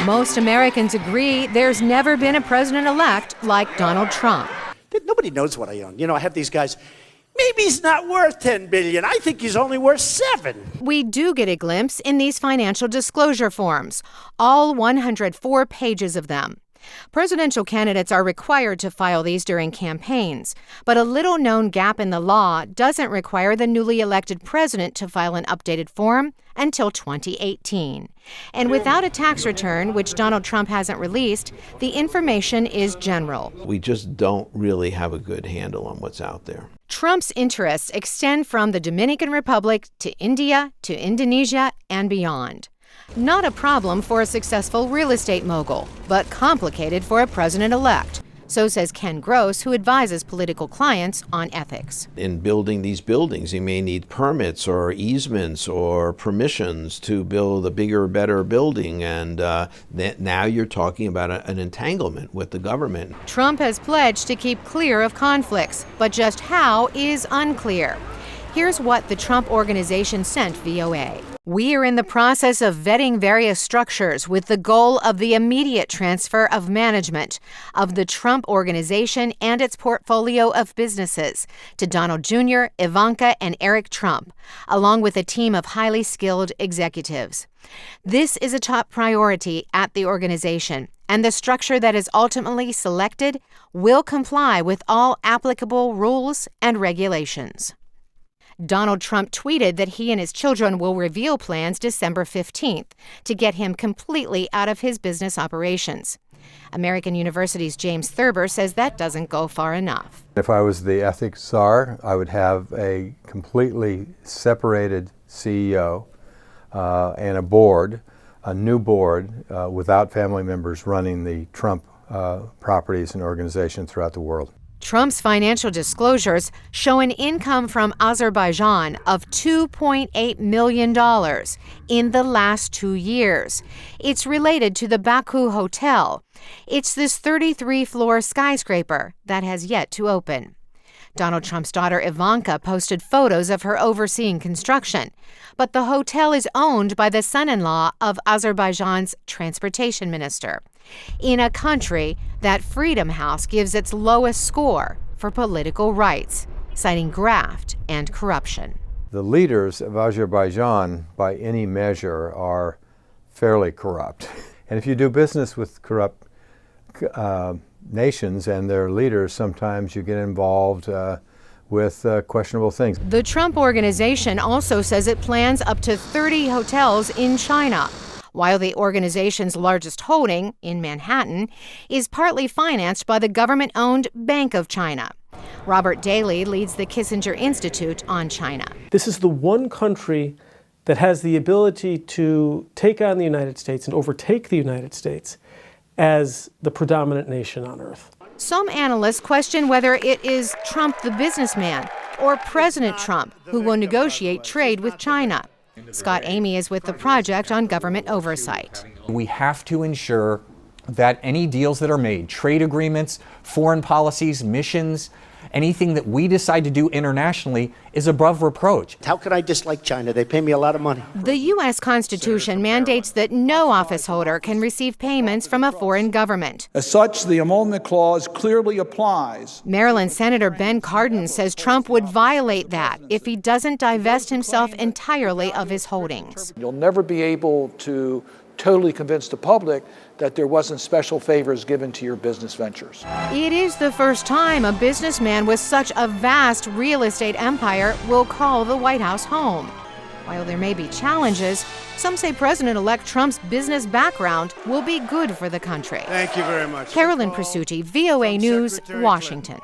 Most Americans agree there's never been a president-elect like Donald Trump. Nobody knows what I own. I have these guys. Maybe he's not worth $10 billion. I think he's only worth $7. We do get a glimpse in these financial disclosure forms, all 104 pages of them. Presidential candidates are required to file these during campaigns, but a little-known gap in the law doesn't require the newly elected president to file an updated form until 2018. And without a tax return, which Donald Trump hasn't released, the information is general. We just don't really have a good handle on what's out there. Trump's interests extend from the Dominican Republic to India to Indonesia and beyond. Not a problem for a successful real estate mogul, but complicated for a president-elect. So says Ken Gross, who advises political clients on ethics. In building these buildings, you may need permits or easements or permissions to build a bigger, better building. And now you're talking about an entanglement with the government. Trump has pledged to keep clear of conflicts, but just how is unclear. Here's what the Trump Organization sent VOA. We are in the process of vetting various structures with the goal of the immediate transfer of management of the Trump Organization and its portfolio of businesses to Donald Jr., Ivanka, and Eric Trump, along with a team of highly skilled executives. This is a top priority at the organization, and the structure that is ultimately selected will comply with all applicable rules and regulations. Donald Trump tweeted that he and his children will reveal plans December 15th to get him completely out of his business operations. American University's James Thurber says that doesn't go far enough. If I was the ethics czar, I would have a completely separated CEO and a board, a new board, without family members running the Trump properties and organizations throughout the world. Trump's financial disclosures show an income from Azerbaijan of $2.8 million in the last 2 years. It's related to the Baku Hotel. It's this 33-floor skyscraper that has yet to open. Donald Trump's daughter Ivanka posted photos of her overseeing construction, but the hotel is owned by the son-in-law of Azerbaijan's transportation minister, in a country that Freedom House gives its lowest score for political rights, citing graft and corruption. The leaders of Azerbaijan, by any measure, are fairly corrupt. And if you do business with corrupt nations and their leaders, sometimes you get involved with questionable things. The Trump Organization also says it plans up to 30 hotels in China, while the organization's largest holding, in Manhattan, is partly financed by the government-owned Bank of China. Robert Daly leads the Kissinger Institute on China. This is the one country that has the ability to take on the United States and overtake the United States as the predominant nation on earth. Some analysts question whether it is Trump the businessman or President Trump who will negotiate trade with China. Scott Amy is with the Project on Government Oversight. We have to ensure that any deals that are made, trade agreements, foreign policies, missions, anything that we decide to do internationally is above reproach. How could I dislike China? They pay me a lot of money. The U.S. Constitution mandates that no office holder can receive payments from a foreign government. As such, the Emolument Clause clearly applies. Maryland Senator Ben Cardin says Trump would violate that if he doesn't divest himself entirely of his holdings. You'll never be able to totally convince the public that there wasn't special favors given to your business ventures. It is the first time a businessman with such a vast real estate empire will call the White House home. While there may be challenges, some say President-elect Trump's business background will be good for the country. Thank you very much. Carolyn Presutti, VOA News, Washington.